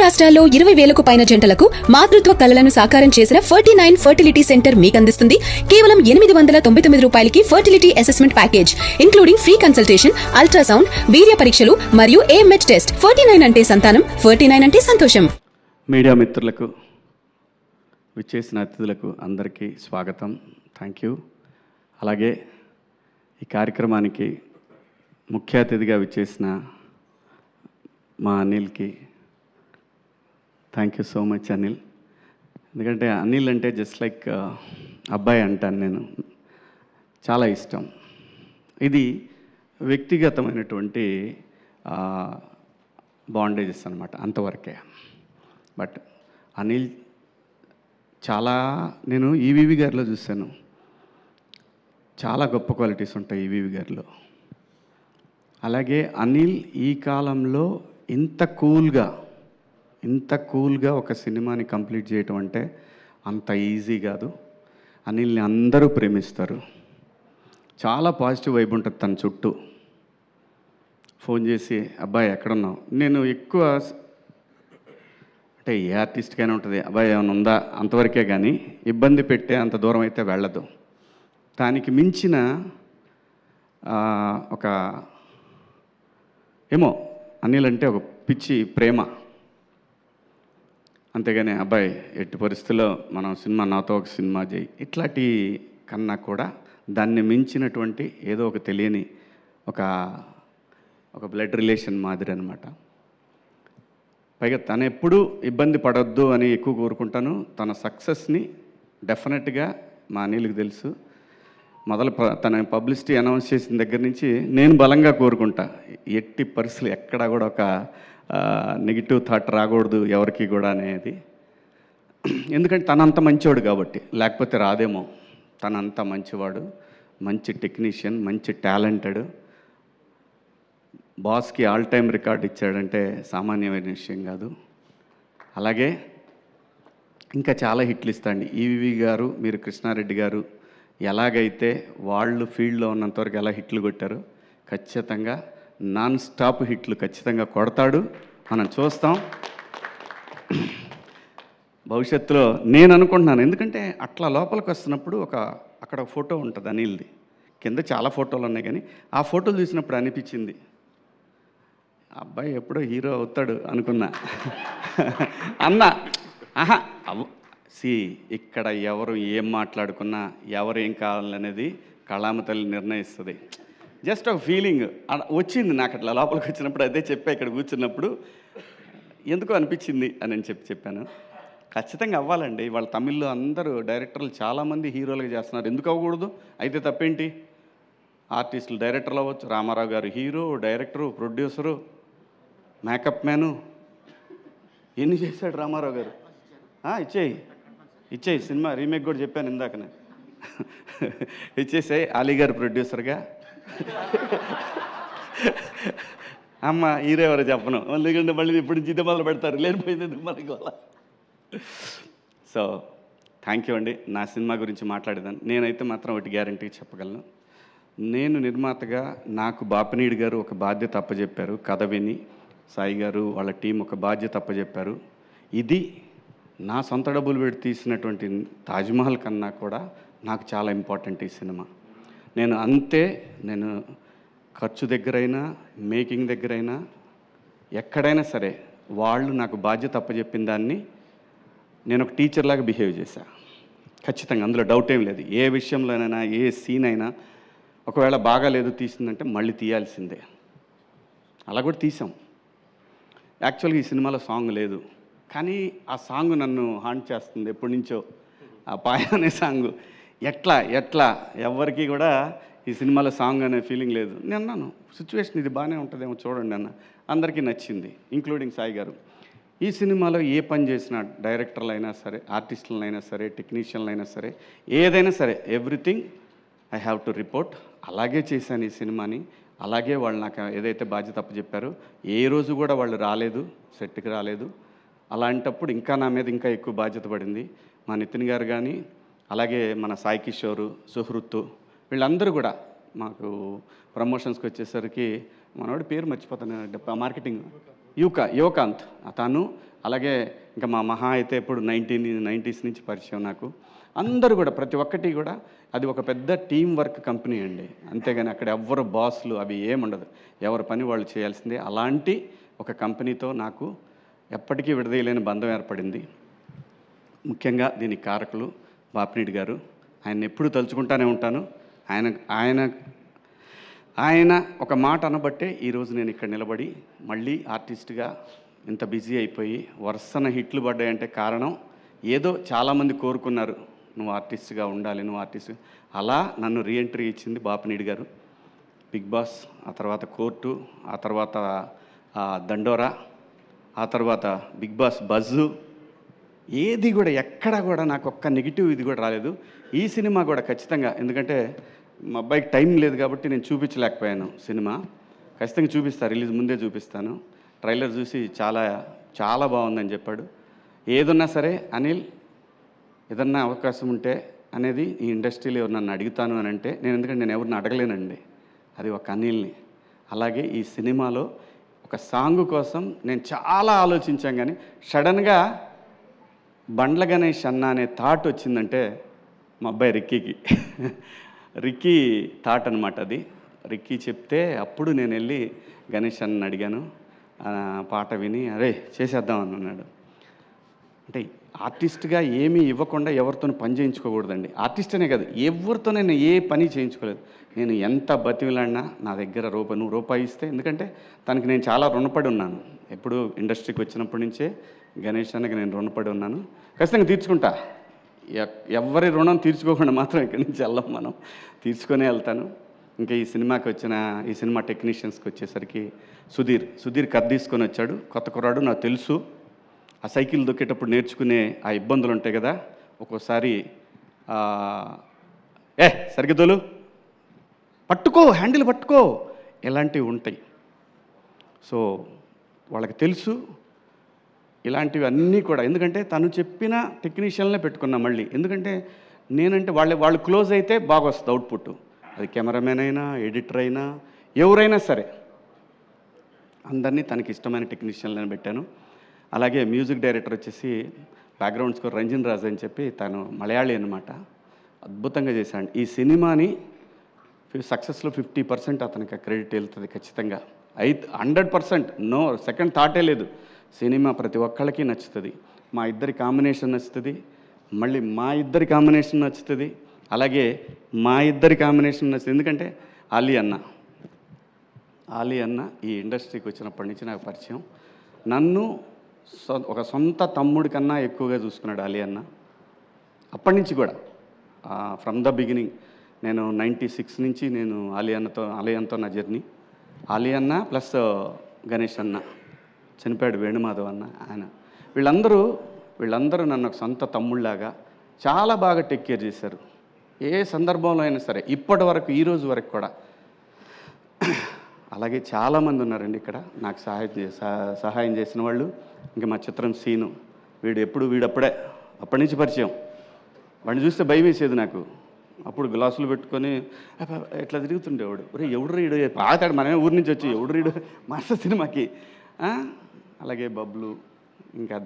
రాష్ట్రాల్లో 20,000కు పైన జంటలకు మాతృత్వ కలలను సాకారం చేసిన 49 ఫర్టిలిటీ సెంటర్ మీకు అందిస్తుంది కేవలం 899 రూపాయలకి fertility assessment package including free consultation, ultrasound, వీర్య పరీక్షలు మరియు AMH టెస్ట్. 49 అంటే సంతానం, 49 అంటే సంతోషం. మీడియా మిత్రులకు, విచ్చేసిన అతిథులకు అందరికీ స్వాగతం. Thank you. అలాగే ఈ కార్యక్రమానికి ముఖ్య అతిథిగా విచ్చేసిన మా అనిల్కి thank you so much Anil. ఎందుకంటే అనిల్ అంటే జస్ట్ లైక్ అబ్బాయి అంటాను నేను, చాలా ఇష్టం. ఇది వ్యక్తిగతమైనటువంటి బాండేజెస్ అనమాట, అంతవరకే. బట్ అనిల్ చాలా, నేను ఈవీవి గారిలో చూశాను, చాలా గొప్ప క్వాలిటీస్ ఉంటాయి ఈవీవి గారిలో. అలాగే అనిల్ ఈ కాలంలో ఇంత కూల్గా ఒక సినిమాని కంప్లీట్ చేయటం అంటే అంత ఈజీ కాదు. అనిల్ని అందరూ ప్రేమిస్తారు. చాలా పాజిటివ్ వైబ్ ఉంటుంది తన చుట్టూ. ఫోన్ చేసి అబ్బాయి ఎక్కడున్నావు, నేను ఎక్కువ అంటే ఏ ఆర్టిస్ట్కైనా ఉంటుంది, అబ్బాయి ఏమైనా ఉందా అంతవరకే, కానీ ఇబ్బంది పెట్టే అంత దూరం అయితే వెళ్ళదు. దానికి మించిన ఒక ఏమో అనిల్ అంటే ఒక పిచ్చి ప్రేమ. అంతేగాని అబ్బాయి ఎట్టి పరిస్థితుల్లో మనం సినిమా, నాతో ఒక సినిమా చేయి, ఇట్లాంటి కన్నా కూడా దాన్ని మించినటువంటి ఏదో ఒక తెలియని ఒక బ్లడ్ రిలేషన్ మాదిరి అనమాట. పైగా తను ఎప్పుడూ ఇబ్బంది పడొద్దు అని ఎక్కువ కోరుకుంటాను. తన సక్సెస్ని డెఫినెట్గా మా అనిల్కి తెలుసు. తన పబ్లిసిటీ అనౌన్స్ చేసిన దగ్గర నుంచి నేను బలంగా కోరుకుంటా, ఎట్టి పరిస్థితులు ఎక్కడా కూడా ఒక నెగిటివ్ థాట్ రాకూడదు ఎవరికి కూడా అనేది. ఎందుకంటే తనంత మంచివాడు కాబట్టి, లేకపోతే రాదేమో. తనంత మంచివాడు, మంచి టెక్నీషియన్, మంచి టాలెంటెడ్. బాస్కి ఆల్ టైమ్ రికార్డ్ ఇచ్చాడంటే సామాన్యమైన విషయం కాదు. అలాగే ఇంకా చాలా హిట్లు ఇస్తాండి ఈవీవి గారు. మీరు కృష్ణారెడ్డి గారు ఎలాగైతే వాళ్ళు ఫీల్డ్లో ఉన్నంతవరకు ఎలా హిట్లు కొట్టారు, ఖచ్చితంగా నాన్ స్టాప్ హిట్లు ఖచ్చితంగా కొడతాడు, మనం చూస్తాం భవిష్యత్తులో. నేను అనుకుంటున్నాను, ఎందుకంటే అట్లా లోపలికి వస్తున్నప్పుడు అక్కడ ఫోటో ఉంటుంది అనిల్ది, కింద చాలా ఫోటోలు ఉన్నాయి, కానీ ఆ ఫోటోలు చూసినప్పుడు అనిపించింది అబ్బాయి ఎప్పుడో హీరో అవుతాడు అనుకున్నా. ఆహా ఇక్కడ ఎవరు ఏం మాట్లాడుకున్నా, ఎవరు ఏం కావాలనేది కళామ తల్లి నిర్ణయిస్తుంది. జస్ట్ ఒక ఫీలింగ్ వచ్చింది నాకు అట్లా లోపలికి వచ్చినప్పుడు. అదే చెప్పా ఇక్కడ కూర్చున్నప్పుడు, ఎందుకో అనిపించింది అని చెప్పాను. ఖచ్చితంగా అవ్వాలండి. వాళ్ళ తమిళ్లో అందరూ డైరెక్టర్లు చాలామంది హీరోలుగా చేస్తున్నారు, ఎందుకు అవ్వకూడదు? అయితే తప్పేంటి? ఆర్టిస్టులు డైరెక్టర్లు అవ్వచ్చు. రామారావు గారు hero, director, producer, makeup man, ఎన్ని చేశాడు రామారావు గారు. ఇచ్చేయి సినిమా రీమేక్ కూడా చెప్పాను ఇందాకనే. ఇచ్చేసాయి. అలీ గారు ప్రొడ్యూసర్గా. అమ్మ హీరో ఎవరో చెప్పను, ఎందుకంటే మళ్ళీ ఇప్పుడు జిద్ద మొదలు పెడతారు, లేనిపోయింది మనకి వాళ్ళ. సో థ్యాంక్ యూ అండి. నా సినిమా గురించి మాట్లాడేదాన్ని నేనైతే మాత్రం ఒకటి గ్యారంటీ చెప్పగలను. నేను నిర్మాతగా నాకు బాపినీడు గారు ఒక బాధ్యత అప్పచెప్పారు, కథ విని సాయి గారు వాళ్ళ టీం ఒక బాధ్యత అప్పచెప్పారు. ఇది నా సొంత డబ్బులు పెట్టి తీసినటువంటి తాజ్మహల్ కన్నా కూడా నాకు చాలా ఇంపార్టెంట్ ఈ సినిమా. నేను ఖర్చు దగ్గరైనా, మేకింగ్ దగ్గరైనా, ఎక్కడైనా సరే వాళ్ళు నాకు బాధ్యత అప్పచెప్పిన దాన్ని నేను ఒక టీచర్లాగా బిహేవ్ చేశా. ఖచ్చితంగా అందులో డౌట్ ఏం లేదు. ఏ విషయంలోనైనా, ఏ సీన్ అయినా ఒకవేళ బాగాలేదు తీసిందంటే మళ్ళీ తీయాల్సిందే. అలా కూడా తీసాం. యాక్చువల్గా ఈ సినిమాలో సాంగ్ లేదు, కానీ ఆ సాంగ్ నన్ను హాంట్ చేస్తుంది ఎప్పటి నుంచో. ఆ పాయ అనే సాంగ్ ఎట్లా ఎవరికి కూడా ఈ సినిమాలో సాంగ్ అనే ఫీలింగ్ లేదు. నేను అన్నాను సిచ్యువేషన్ ఇది బాగానే ఉంటుందేమో చూడండి అన్న. అందరికీ నచ్చింది, ఇంక్లూడింగ్ సాయి గారు. ఈ సినిమాలో ఏ పని చేసినా, డైరెక్టర్లు అయినా సరే, ఆర్టిస్టులైనా సరే, టెక్నీషియన్లు అయినా సరే, ఏదైనా సరే, everything I have to report. అలాగే చేశాను ఈ సినిమాని. అలాగే వాళ్ళు నాకు ఏదైతే బాధ్యత అప్పచెప్పారో, ఏ రోజు కూడా వాళ్ళు రాలేదు, సెట్కి రాలేదు. అలాంటప్పుడు ఇంకా నా మీద ఇంకా ఎక్కువ బాధ్యత పడింది. మా నితిన్ గారు కానీ, అలాగే మన సాయి కిషోరు, సుహృత్తు, వీళ్ళందరూ కూడా మాకు ప్రమోషన్స్కి వచ్చేసరికి మనోడి పేరు మర్చిపోతాను, మార్కెటింగ్ యువకాంత్ తను, అలాగే ఇంకా మా మహా అయితే ఇప్పుడు 1990s నుంచి పరిచయం నాకు. అందరూ కూడా ప్రతి ఒక్కటి కూడా అది ఒక పెద్ద టీం వర్క్ కంపెనీ అండి. అంతేగాని అక్కడ ఎవ్వరు బాస్లు అవి ఏముండదు, ఎవరి పని వాళ్ళు చేయాల్సిందే. అలాంటి ఒక కంపెనీతో నాకు ఎప్పటికీ విడదీయలేని బంధం ఏర్పడింది. ముఖ్యంగా దీనికి కారకులు బాపినీడి గారు. ఆయన ఎప్పుడు తలుచుకుంటానే ఉంటాను. ఆయన ఒక మాట అనబట్టే ఈరోజు నేను ఇక్కడ నిలబడి మళ్ళీ ఆర్టిస్ట్గా ఇంత బిజీ అయిపోయి వరుసన హిట్లు పడ్డాయంటే కారణం ఏదో చాలామంది కోరుకున్నారు, నువ్వు ఆర్టిస్ట్గా ఉండాలి, నువ్వు ఆర్టిస్ట్. అలా నన్ను రీఎంట్రీ ఇచ్చింది బాపినీడి గారు. బిగ్ బాస్, ఆ తర్వాత కోర్టు, ఆ తర్వాత దండోరా, ఆ తర్వాత బిగ్ బాస్ బజ్జు, ఏది కూడా ఎక్కడా కూడా నాకు ఒక్క నెగిటివ్ ఇది కూడా రాలేదు. ఈ సినిమా కూడా ఖచ్చితంగా, ఎందుకంటే మా అబ్బాయికి టైం లేదు కాబట్టి నేను చూపించలేకపోయాను. సినిమా ఖచ్చితంగా చూపిస్తాను, రిలీజ్ ముందే చూపిస్తాను. ట్రైలర్ చూసి చాలా చాలా బాగుందని చెప్పాడు. ఏదన్నా సరే అనిల్, ఏదన్నా అవకాశం ఉంటే అనేది ఈ ఇండస్ట్రీలో ఎవరు నన్ను అడుగుతాను అని అంటే ఎందుకంటే నేను ఎవరిని అడగలేనండి, అది ఒక అనిల్ని. అలాగే ఈ సినిమాలో ఒక సాంగ్ కోసం నేను చాలా ఆలోచించాను, కానీ సడన్గా బండ్ల గణేష్ అన్న అనే థాట్ వచ్చిందంటే మా అబ్బాయి రిక్కీ థాట్ అనమాట అది. రిక్కీ చెప్తే అప్పుడు నేను వెళ్ళి గణేష్ అన్నని అడిగాను. పాట విని అరే చేసేద్దాం అని అన్నాడు. అంటే ఆర్టిస్ట్గా ఏమీ ఇవ్వకుండా ఎవరితో పని చేయించుకోకూడదండి. ఆర్టిస్ట్ అనే కాదు, ఎవరితో నేను ఏ పని చేయించుకోలేదు. నేను ఎంత బతిమిలాడినా నా దగ్గర నువ్వు రూపాయి ఇస్తే, ఎందుకంటే తనకి నేను చాలా రుణపడి ఉన్నాను. ఎప్పుడు ఇండస్ట్రీకి వచ్చినప్పటి నుంచే గణేష్ అన్నకి నేను రుణపడి ఉన్నాను. ఖచ్చితంగా తీర్చుకుంటా. ఎవరి రుణం తీర్చుకోకుండా మాత్రం ఇక్కడి నుంచి వెళ్ళాం, మనం తీర్చుకొనే వెళ్తాను. ఇంకా ఈ సినిమా టెక్నీషియన్స్కి వచ్చేసరికి సుధీర్ కథ తీసుకొని వచ్చాడు. కొత్త కుర్రాడు, నాకు తెలుసు. ఆ సైకిల్ దొక్కేటప్పుడు నేర్చుకునే ఆ ఇబ్బందులు ఉంటాయి కదా, ఒక్కోసారి సరిగ్గా తోలు, పట్టుకో, హ్యాండిల్ పట్టుకో, ఇలాంటివి ఉంటాయి. సో వాళ్ళకి తెలుసు ఇలాంటివి అన్నీ కూడా. ఎందుకంటే తను చెప్పిన టెక్నీషియన్లే పెట్టుకున్నా మళ్ళీ. ఎందుకంటే నేనంటే వాళ్ళు క్లోజ్ అయితే బాగా వస్తుంది అవుట్పుట్. అది కెమెరామెన్ అయినా, ఎడిటర్ అయినా, ఎవరైనా సరే అందరినీ తనకి ఇష్టమైన టెక్నీషియన్లను పెట్టాను. అలాగే మ్యూజిక్ డైరెక్టర్ వచ్చేసి బ్యాక్గ్రౌండ్ స్కోర్ రంజన్ రాజ్ అని చెప్పి, తను మలయాళీ అనమాట. అద్భుతంగా చేశాడు. ఈ సినిమాని సక్సెస్లో 50% అతనికి క్రెడిట్ వెళ్తుంది ఖచ్చితంగా. 100%, నో సెకండ్ థాటే లేదు. సినిమా ప్రతి ఒక్కళ్ళకి నచ్చుతుంది. మా ఇద్దరి కాంబినేషన్ నచ్చుతుంది, మళ్ళీ మా ఇద్దరి కాంబినేషన్ నచ్చుతుంది, అలాగే మా ఇద్దరి కాంబినేషన్ నచ్చుతుంది. ఎందుకంటే ఆలీ అన్న ఈ ఇండస్ట్రీకి వచ్చినప్పటి నుంచి నాకు పరిచయం. నన్ను ఒక సొంత తమ్ముడి కన్నా ఎక్కువగా చూసుకున్నాడు ఆలీ అన్న. అప్పటి నుంచి కూడా ఫ్రమ్ ద బిగినింగ్ నేను 96 నుంచి నేను ఆలీ అన్నతో నా జర్నీ. ఆలీ అన్న ప్లస్ గణేష్ అన్న, చనిపోయాడు వేణుమాధవ్ అన్న, ఆయన, వీళ్ళందరూ నన్ను ఒక సొంత తమ్ముళ్ళలాగా చాలా బాగా టేక్ కేర్ చేశారు. ఏ సందర్భంలో అయినా సరే, ఇప్పటి వరకు, ఈరోజు వరకు కూడా. అలాగే చాలామంది ఉన్నారండి ఇక్కడ నాకు సహాయం చేసిన వాళ్ళు. ఇంకా మా చిత్రం సీను, అప్పటి నుంచి పరిచయం. వాడిని చూస్తే భయం వేసేది నాకు. అప్పుడు గ్లాసులు పెట్టుకొని ఎట్లా తిరుగుతుండేవాడు. ఎవడు రీడు పాతాడు, మనమే ఊరి నుంచి వచ్చి ఎవడు రీడు మాస్టర్ సినిమాకి. అలాగే బబ్లు, ఇంకా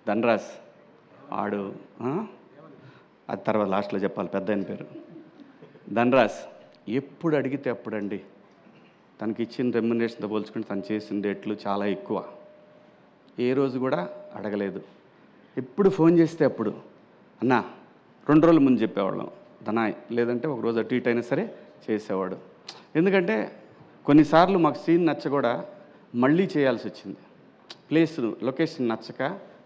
ధనరాజ్ ఆడు, అది తర్వాత లాస్ట్లో చెప్పాలి, పెద్ద ఆయన పేరు ధనరాజ్. ఎప్పుడు అడిగితే అప్పుడండి, తనకి ఇచ్చిన రెమ్యునరేషన్తో పోల్చుకుంటే తను చేసిన డేట్లు చాలా ఎక్కువ. ఏ రోజు కూడా అడగలేదు. ఎప్పుడు ఫోన్ చేస్తే అప్పుడు అన్నా 2 రోజుల ముందు చెప్పేవాళ్ళం ధనాయ్, లేదంటే ఒక రోజు అటు ఇటు అయినా సరే చేసేవాడు. ఎందుకంటే కొన్నిసార్లు మాకు సీన్ నచ్చ కూడా మళ్ళీ చేయాల్సి వచ్చింది. లొకేషన్ నచ్చక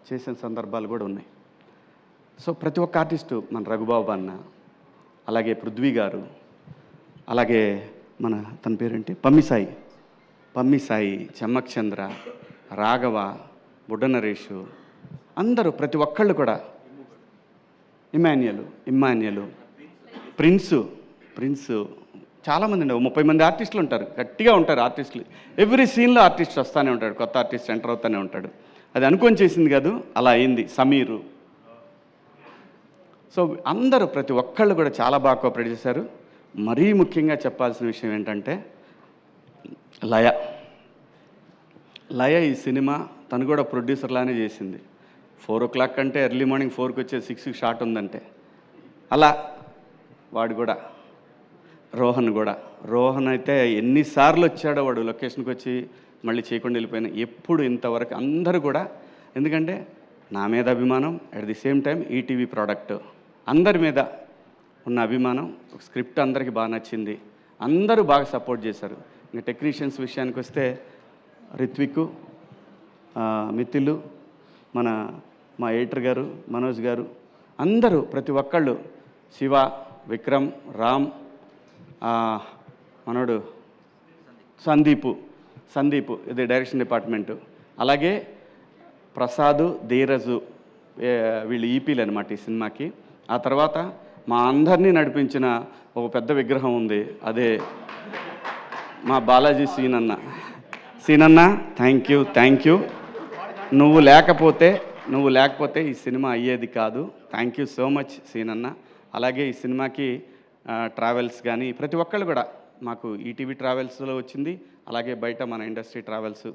చేసిన సందర్భాలు కూడా ఉన్నాయి. సో ప్రతి ఒక్క ఆర్టిస్టు, మన రఘుబాబు అన్న, అలాగే పృథ్వీ గారు, అలాగే తన పేరేంటి పమ్మిసాయి, చెమ్మక్ చంద్ర, రాఘవ, బుడ్డ నరేషు, అందరూ ప్రతి ఒక్కళ్ళు కూడా, ఇమ్మాన్యుయలు, ప్రిన్స్, చాలామంది అండి, 30 మంది ఆర్టిస్టులు ఉంటారు, గట్టిగా ఉంటారు ఆర్టిస్టులు. ఎవ్రీ సీన్లో ఆర్టిస్ట్ వస్తూనే ఉంటాడు, కొత్త ఆర్టిస్ట్ ఎంటర్ అవుతూనే ఉంటాడు. అది అనుకొని చేసింది కాదు, అలా అయింది. సమీరు. సో అందరూ ప్రతి ఒక్కళ్ళు కూడా చాలా బాగా కోఆపరేట్ చేశారు. మరీ ముఖ్యంగా చెప్పాల్సిన విషయం ఏంటంటే లయ ఈ సినిమా తను కూడా ప్రొడ్యూసర్లానే చేసింది. 4 అంటే ఎర్లీ మార్నింగ్ 4కి వచ్చే 6కి షాట్ ఉందంటే అలా వాడు కూడా రోహన్ అయితే ఎన్నిసార్లు వచ్చాడో వాడు లొకేషన్కి వచ్చి మళ్ళీ చేయకుండా వెళ్ళిపోయినా ఎప్పుడు ఇంతవరకు అందరూ కూడా, ఎందుకంటే నా మీద అభిమానం, at the same time ETV product అందరి మీద ఉన్న అభిమానం, స్క్రిప్ట్ అందరికీ బాగా నచ్చింది, అందరూ బాగా సపోర్ట్ చేశారు. ఇంకా టెక్నీషియన్స్ విషయానికి వస్తే రిత్విక్, మిథిలు, మా ఎడిటర్ గారు మనోజ్ గారు, అందరూ ప్రతి ఒక్కళ్ళు, శివ, విక్రమ్, రామ్, మనోడు సందీపు ఇది డైరెక్షన్ డిపార్ట్మెంటు, అలాగే ప్రసాద్, ధీరజు, వీళ్ళు ఈపీలు అనమాట ఈ సినిమాకి. ఆ తర్వాత మా అందరినీ నడిపించిన ఒక పెద్ద విగ్రహం ఉంది, అదే మా బాలాజీ సీనన్న. Thank you. నువ్వు లేకపోతే ఈ సినిమా అయ్యేది కాదు. థ్యాంక్ యూ సో మచ్ సీనన్న. అలాగే ఈ సినిమాకి ట్రావెల్స్ కానీ ప్రతి ఒక్కళ్ళు కూడా, మాకు ఈటీవీ ట్రావెల్స్లో వచ్చింది, అలాగే బయట మన ఇండస్ట్రీ ట్రావెల్స్,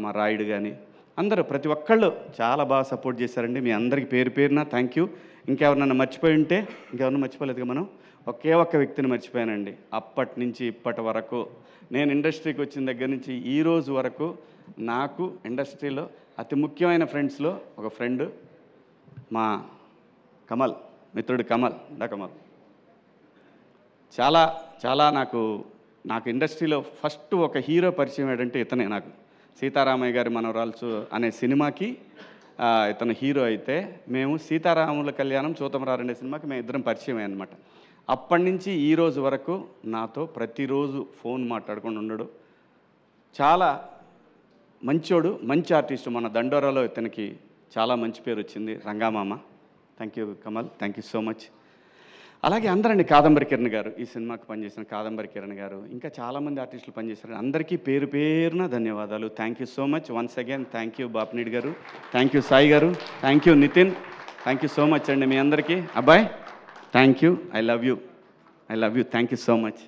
మా రాయుడు కానీ అందరూ ప్రతి ఒక్కళ్ళు చాలా బాగా సపోర్ట్ చేశారండి. మీ అందరికీ పేరు పేరున థ్యాంక్ యూ. ఇంకెవరినన్నా మర్చిపోయి ఉంటే, ఇంకెవరన్నా మర్చిపోలేదుగా, మనం ఒకే ఒక్క వ్యక్తిని మర్చిపోయానండి. అప్పటి నుంచి ఇప్పటి వరకు, నేను ఇండస్ట్రీకి వచ్చిన దగ్గర నుంచి ఈ రోజు వరకు నాకు ఇండస్ట్రీలో అతి ముఖ్యమైన ఫ్రెండ్స్లో ఒక ఫ్రెండ్ మా కమల్, మిత్రుడు కమల్. చాలా నాకు ఇండస్ట్రీలో ఫస్ట్ ఒక హీరో పరిచయం ఏంటంటే ఇతనే. నాకు సీతారామయ్య గారి మనవరాల్సు అనే సినిమాకి ఇతను హీరో అయితే, మేము సీతారాముల కళ్యాణం చూతమరారండే సినిమాకి మేము ఇద్దరం పరిచయం అనమాట. అప్పటి నుంచి ఈ రోజు వరకు నాతో ప్రతిరోజు ఫోన్ మాట్లాడుకొని ఉండడు. చాలా మంచోడు, మంచి ఆర్టిస్టు. మన దండోరాలో ఇతనికి చాలా మంచి పేరు వచ్చింది, రంగామామ. Thank you Kamal, thank you so much. అలాగే అందరండి, కాదంబరి కిరణ్ గారు, ఈ సినిమాకి పనిచేసిన కాదంబరి కిరణ్ గారు, ఇంకా చాలామంది ఆర్టిస్టులు పనిచేశారు. అందరికీ పేరు పేరున ధన్యవాదాలు. Thank you so much once again. Thank you Bapineedu garu, thank you Sai garu, thank you Nitin, thank you so much అండి మీ అందరికీ. అబ్బాయ్ thank you, I love you, thank you so much.